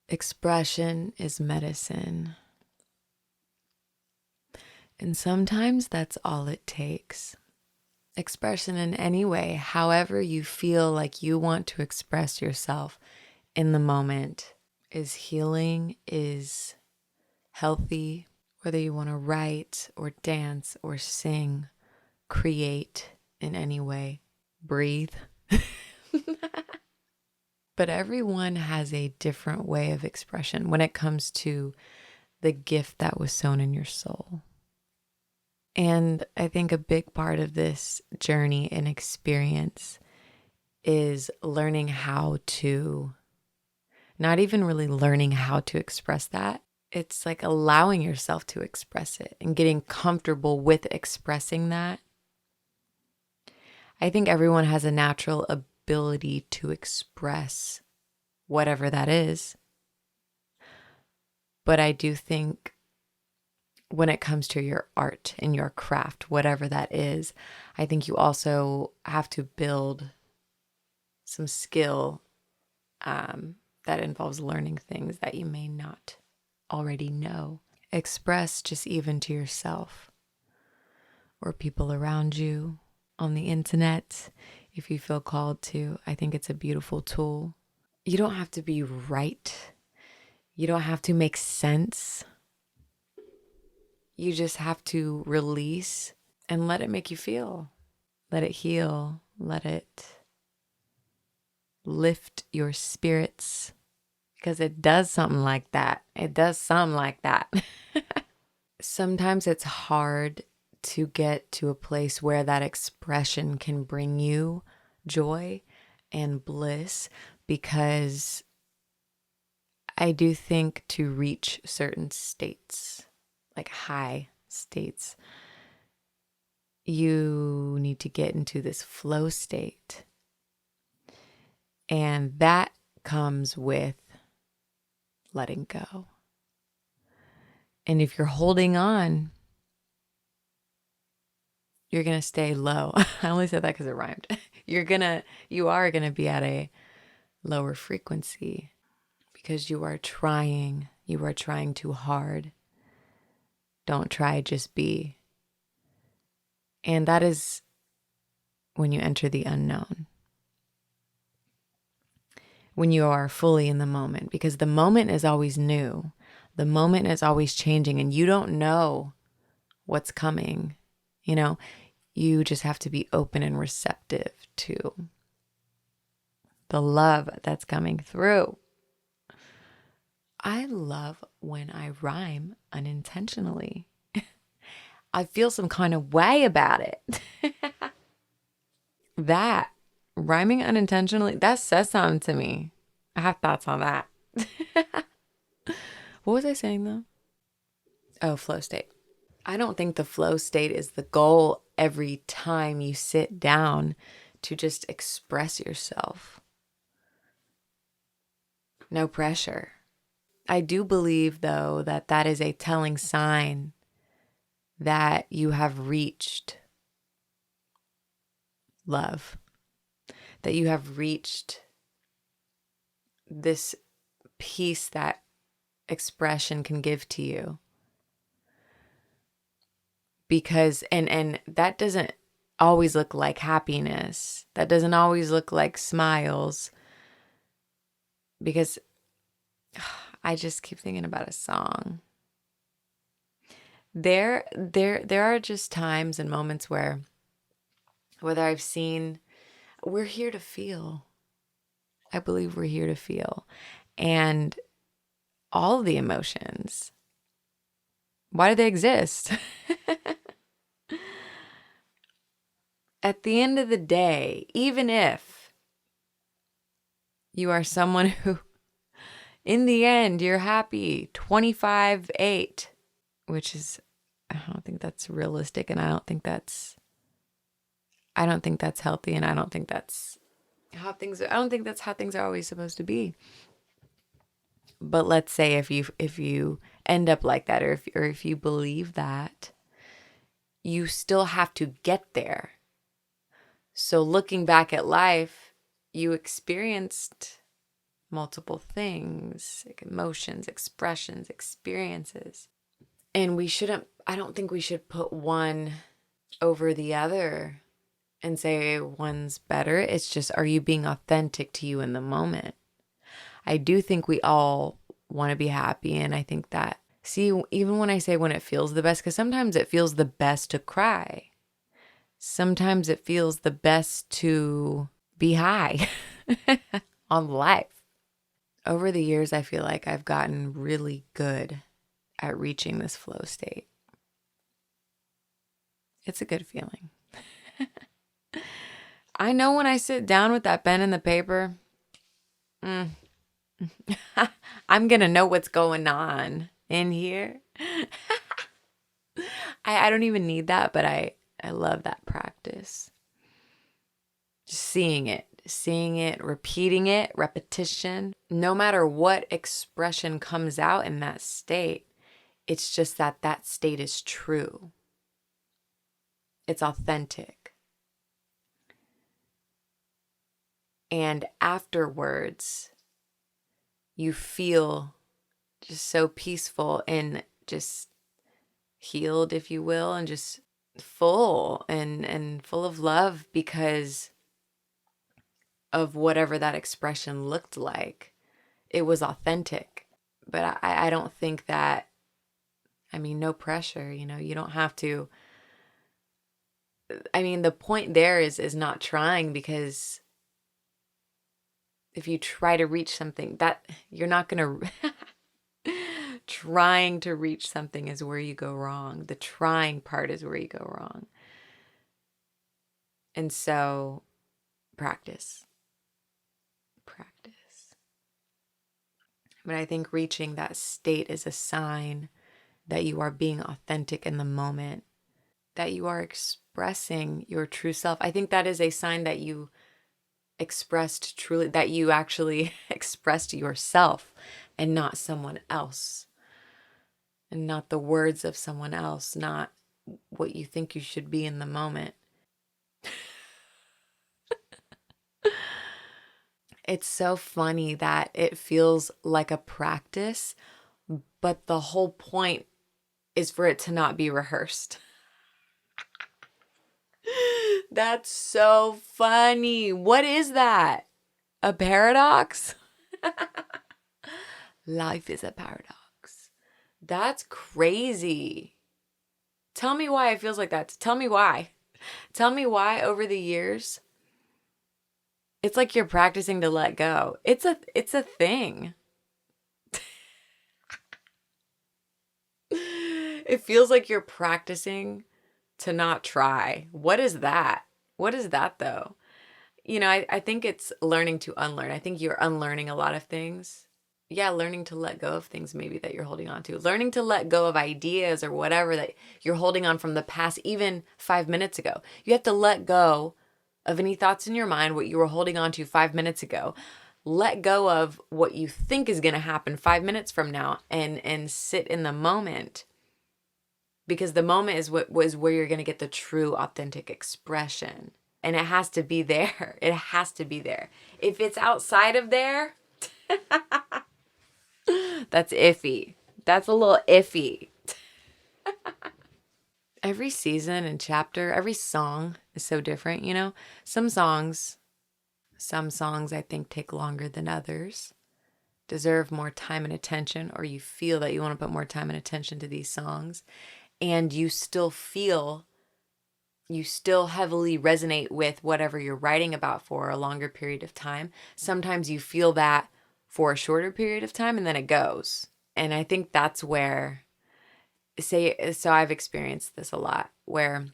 Expression is medicine. And sometimes that's all it takes. Expression in any way, however you feel like you want to express yourself in the moment, is healing, is healthy. Whether you want to write or dance or sing, create in any way, breathe. But everyone has a different way of expression when it comes to the gift that was sown in your soul. And I think a big part of this journey and experience is learning how to, not even really learning how to express that. It's like allowing yourself to express it and getting comfortable with expressing that. I think everyone has a natural ability to express whatever that is. But I do think when it comes to your art and your craft, whatever that is, I think you also have to build some skill that involves learning things that you may not already know. Express just even to yourself or people around you on the internet if you feel called to. I think it's a beautiful tool. You don't have to be right. You don't have to make sense. You just have to release and let it make you feel. Let it heal. Let it lift your spirits. Because it does something like that. It does something like that. Sometimes it's hard to get to a place where that expression can bring you joy and bliss, because I do think to reach certain states, like high states, you need to get into this flow state. And that comes with letting go. And if you're holding on, you're going to stay low. I only said that because it rhymed. You are going to be at a lower frequency because you are trying too hard. Don't try, just be. And that is when you enter the unknown. When you are fully in the moment, because the moment is always new. The moment is always changing and you don't know what's coming. You just have to be open and receptive to the love that's coming through. I love when I rhyme unintentionally. I feel some kind of way about it. That rhyming unintentionally, that says something to me. I have thoughts on that. What was I saying though? Oh, flow state. I don't think the flow state is the goal every time you sit down to just express yourself. No pressure. I do believe, though, that that is a telling sign that you have reached love, that you have reached this peace that expression can give to you. Because, and that doesn't always look like happiness. That doesn't always look like smiles. Because I just keep thinking about a song. There are just times and moments where, whether I've seen, we're here to feel. I believe we're here to feel. And all the emotions, why do they exist? At the end of the day, even if you are someone who, in the end, you're happy 25/8, which is, I don't think that's realistic, and I don't think that's healthy, and I don't think that's how things are always supposed to be. But let's say if you end up like that, or if you believe that, you still have to get there. So looking back at life, you experienced multiple things, like emotions, expressions, experiences. And I don't think we should put one over the other and say one's better. It's just, are you being authentic to you in the moment? I do think we all want to be happy. And I think that, see, even when I say when it feels the best, because sometimes it feels the best to cry. Sometimes it feels the best to be high on life. Over the years, I feel like I've gotten really good at reaching this flow state. It's a good feeling. I know when I sit down with that pen and the paper, I'm going to know what's going on in here. I don't even need that, but I love that practice. Just seeing it, repeating it, repetition. No matter what expression comes out in that state, it's just that state is true. It's authentic. And afterwards, you feel just so peaceful and just healed, if you will, and just full and full of love because of whatever that expression looked like. It was authentic. But I don't think that, no pressure, you don't have to. The point there is not trying, because if you try to reach something, that you're not going to. Trying to reach something is where you go wrong. The trying part is where you go wrong. And so, practice. But I think reaching that state is a sign that you are being authentic in the moment, that you are expressing your true self. I think that is a sign that you expressed truly, that you actually expressed yourself and not someone else, and not the words of someone else, not what you think you should be in the moment. It's so funny that it feels like a practice, but the whole point is for it to not be rehearsed. That's so funny. What is that? A paradox? Life is a paradox. That's crazy. Tell me why it feels like that. Tell me why. Tell me why over the years. It's like you're practicing to let go. It's a thing. It feels like you're practicing to not try. What is that? What is that though? I think it's learning to unlearn. I think you're unlearning a lot of things. Yeah, learning to let go of things maybe that you're holding on to. Learning to let go of ideas or whatever that you're holding on from the past, even 5 minutes ago. You have to let go of any thoughts in your mind, what you were holding on to 5 minutes ago. Let go of what you think is going to happen 5 minutes from now and sit in the moment. Because the moment is where you're going to get the true authentic expression. And it has to be there. It has to be there. If it's outside of there, that's iffy. That's a little iffy. Every season and chapter, every song is so different, Some songs I think take longer than others, deserve more time and attention, or you feel that you want to put more time and attention to these songs, and you still heavily resonate with whatever you're writing about for a longer period of time. Sometimes you feel that for a shorter period of time and then it goes. And I think that's where, so I've experienced this a lot, where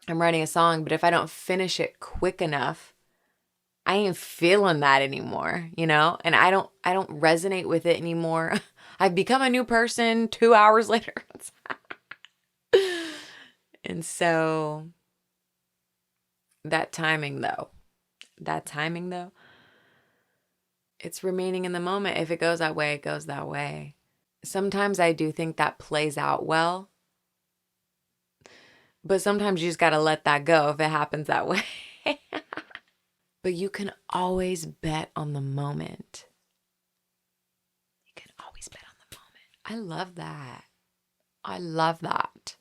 I'm writing a song, but if I don't finish it quick enough, I ain't feeling that anymore, and I don't resonate with it anymore. I've become a new person 2 hours later. And so that timing though, it's remaining in the moment. If it goes that way, it goes that way. Sometimes I do think that plays out well, but sometimes you just got to let that go if it happens that way. But you can always bet on the moment. I love that. I love that.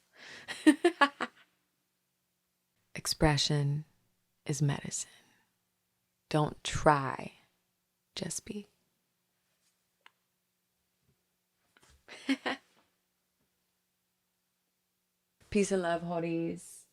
Expression is medicine. Don't try, just be. Peace and love, hotties.